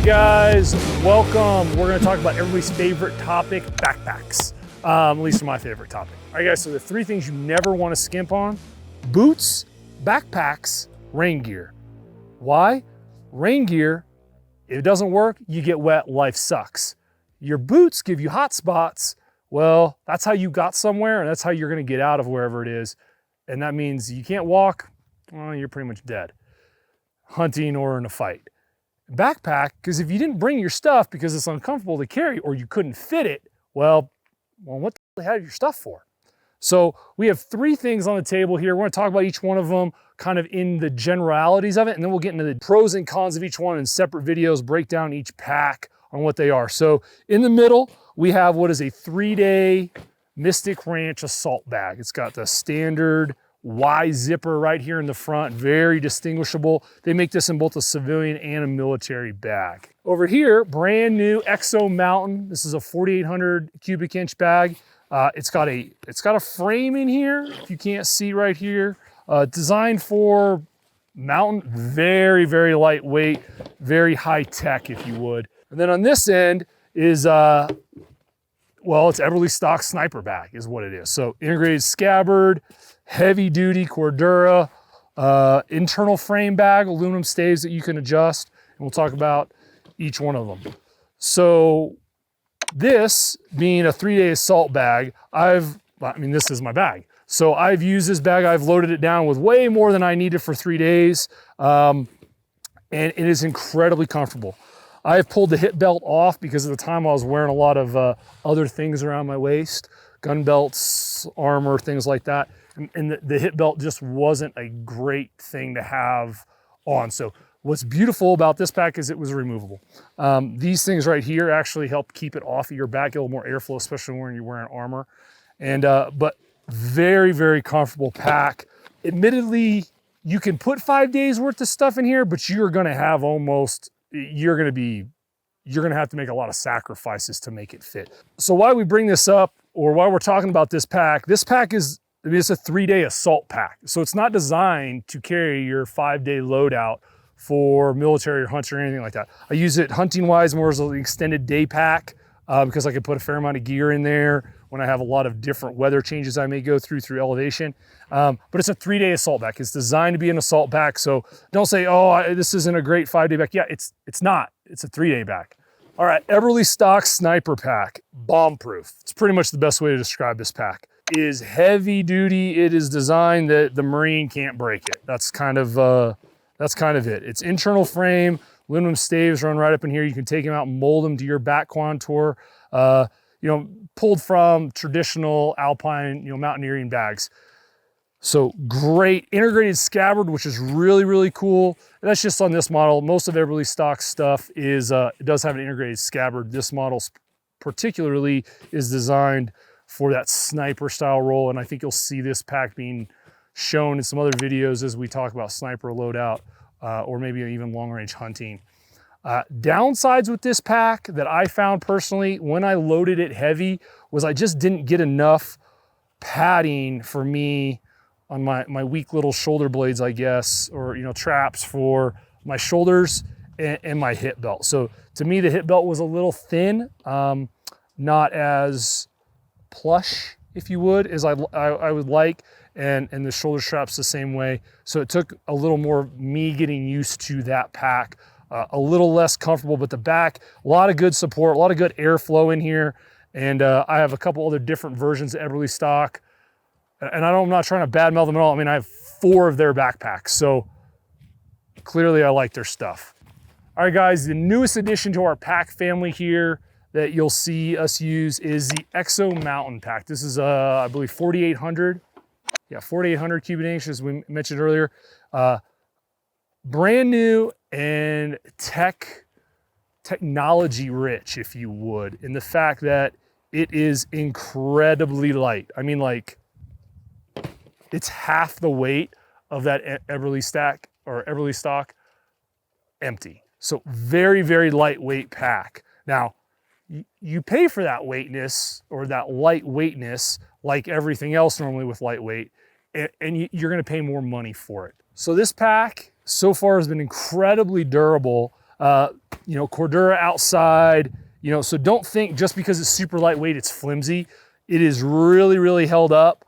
right, guys, welcome. We're going to talk about everybody's favorite topic, backpacks. At least my favorite topic. All right, guys, so the three things you never want to skimp on: boots, backpacks, rain gear. Why? Rain gear, if it doesn't work, you get wet, life sucks. Your boots give you hot spots. Well, that's how you got somewhere, and that's how you're going to get out of wherever it is. And that means you can't walk, well, you're pretty much dead, hunting or in a fight. Backpack, because if you didn't bring your stuff because it's uncomfortable to carry or you couldn't fit it, well, what the hell are your stuff for? So we have three things on the table here. We're going to talk about each one of them kind of in the generalities of it, and then we'll get into the pros and cons of each one in separate videos, break down each pack on what they are. So in the middle, we have what is a 3-day Mystic Ranch assault bag. It's got the standard Y zipper right here in the front, very distinguishable. They make this in both a civilian and a military bag. Over here, brand new Exo Mountain. This is a 4,800 cubic inch bag. It's got a frame in here, if you can't see right here, designed for mountain, very, very lightweight, very high tech, if you would. And then on this end is, well, it's Eberly stock sniper bag is what it is. So integrated scabbard, heavy duty Cordura, internal frame bag, aluminum staves that you can adjust. And we'll talk about each one of them. So this being a 3-day assault bag, this is my bag. So I've used this bag, I've loaded it down with way more than I needed for 3 days. And it is incredibly comfortable. I've pulled the hip belt off because at the time I was wearing a lot of other things around my waist, gun belts, armor, things like that. And the hip belt just wasn't a great thing to have on. So what's beautiful about this pack is it was removable. These things right here actually help keep it off of your back, get a little more airflow, especially when you're wearing armor. And but very, very comfortable pack. Admittedly, you can put 5 days worth of stuff in here, but you're gonna have you're gonna have to make a lot of sacrifices to make it fit. So why we bring this up, or why we're talking about this pack is, it's a 3-day assault pack. So it's not designed to carry your 5-day loadout for military or hunting or anything like that. I use it hunting wise more as an extended day pack because I can put a fair amount of gear in there when I have a lot of different weather changes I may go through elevation. But it's a 3-day assault pack. It's designed to be an assault pack. So don't say, oh, this isn't a great 5-day pack. Yeah, it's not. It's a 3-day pack. All right, Eberly stock sniper pack, bomb proof. It's pretty much the best way to describe this pack. It is heavy duty. It is designed that the Marine can't break it. That's kind of it. It's internal frame, aluminum staves run right up in here. You can take them out and mold them to your back contour. Pulled from traditional alpine, mountaineering bags. So great integrated scabbard, which is really, really cool. And that's just on this model. Most of Eberly stock stuff it does have an integrated scabbard. This model particularly is designed for that sniper style roll. And I think you'll see this pack being shown in some other videos as we talk about sniper loadout or maybe even long range hunting. Downsides with this pack that I found personally when I loaded it heavy was I just didn't get enough padding for me on my weak little shoulder blades, I guess, or traps for my shoulders and my hip belt. So to me, the hip belt was a little thin, not as plush, if you would, as I would like, and the shoulder straps the same way. So it took a little more me getting used to that pack. A little less comfortable, but the back, a lot of good support, a lot of good airflow in here. And I have a couple other different versions of Eberly stock. And I'm not trying to badmouth them at all. I mean, I have 4 of their backpacks, so clearly I like their stuff. All right, guys, the newest addition to our pack family here that you'll see us use is the Exo Mountain Pack. This is, I believe, 4,800. Yeah, 4,800 cubic inches, as we mentioned earlier. Brand new and technology rich, if you would, in the fact that it is incredibly light. I mean, like, it's half the weight of that Eberly stock empty. So very, very lightweight pack. Now, you pay for that weightness or that lightweightness like everything else normally with lightweight, and you're gonna pay more money for it. So this pack so far has been incredibly durable. You know, Cordura outside, you know, so don't think just because it's super lightweight, it's flimsy. It is really, really held up.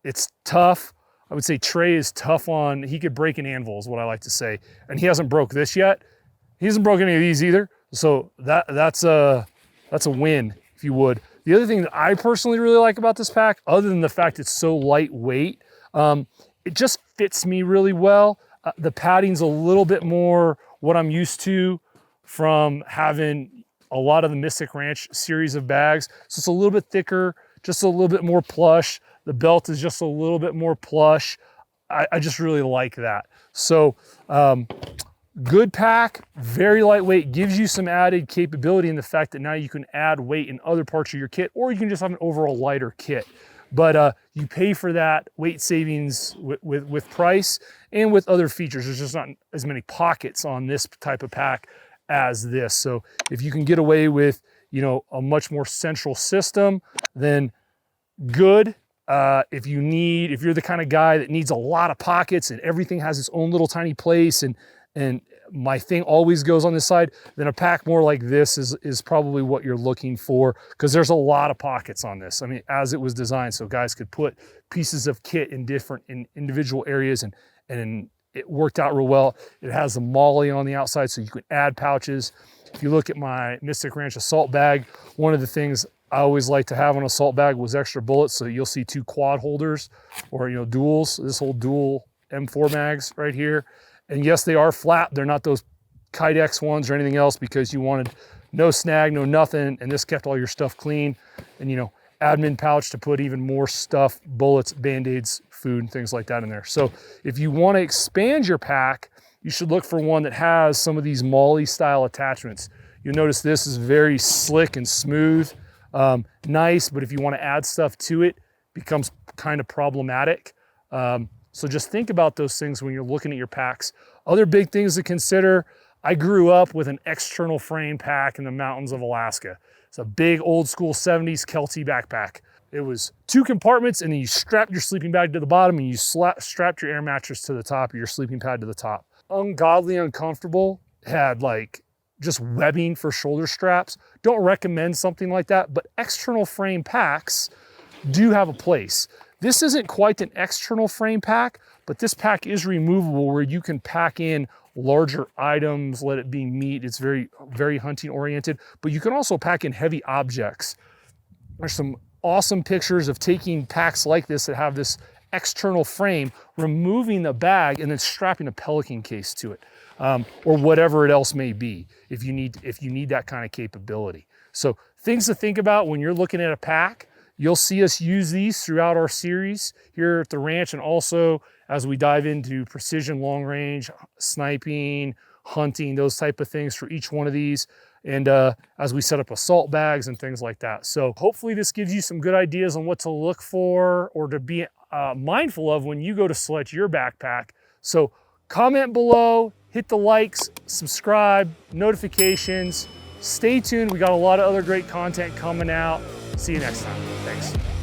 It's tough. I would say Trey is tough on, he could break an anvil is what I like to say. And he hasn't broke this yet. He hasn't broken any of these either. So that's a win, if you would. The other thing that I personally really like about this pack, other than the fact it's so lightweight, it just fits me really well. The padding's a little bit more what I'm used to from having a lot of the Mystic Ranch series of bags. So it's a little bit thicker, just a little bit more plush. The belt is just a little bit more plush. I just really like that. So good pack, very lightweight, gives you some added capability in the fact that now you can add weight in other parts of your kit, or you can just have an overall lighter kit. But you pay for that weight savings with price and with other features. There's just not as many pockets on this type of pack as this. So if you can get away with, you know, a much more central system, then good. If you're the kind of guy that needs a lot of pockets and everything has its own little tiny place and my thing always goes on this side, then a pack more like this is probably what you're looking for, because there's a lot of pockets on this. I mean, as it was designed, so guys could put pieces of kit in individual areas, and it worked out real well. It has a molly on the outside, so you can add pouches. If you look at my Mystic Ranch assault bag, one of the things I always like to have on an assault bag was extra bullets. So you'll see 2 quad holders, or, you know, duals, this whole dual M4 mags right here. And yes, they are flat. They're not those Kydex ones or anything else, because you wanted no snag, no nothing. And this kept all your stuff clean. And, you know, admin pouch to put even more stuff, bullets, Band-Aids, food, things like that in there. So if you want to expand your pack, you should look for one that has some of these molly style attachments. You'll notice this is very slick and smooth, nice, but if you want to add stuff to it, becomes kind of problematic. So just think about those things when you're looking at your packs. Other big things to consider, I grew up with an external frame pack in the mountains of Alaska. It's a big old school 70s Kelty backpack. It was 2 compartments, and then you strapped your sleeping bag to the bottom and you strapped your air mattress to the top, or your sleeping pad to the top. Ungodly uncomfortable, had like just webbing for shoulder straps. Don't recommend something like that, but external frame packs do have a place. This isn't quite an external frame pack, but this pack is removable, where you can pack in larger items, let it be meat. It's very, very hunting oriented, but you can also pack in heavy objects. There's some awesome pictures of taking packs like this that have this external frame, removing the bag and then strapping a Pelican case to it, or whatever it else may be, if you need that kind of capability. So things to think about when you're looking at a pack. You'll see us use these throughout our series here at the ranch, and also as we dive into precision long range, sniping, hunting, those type of things for each one of these, and as we set up assault bags and things like that. So hopefully this gives you some good ideas on what to look for or to be mindful of when you go to select your backpack. So comment below, hit the likes, subscribe, notifications. Stay tuned. We got a lot of other great content coming out. See you next time. Thanks.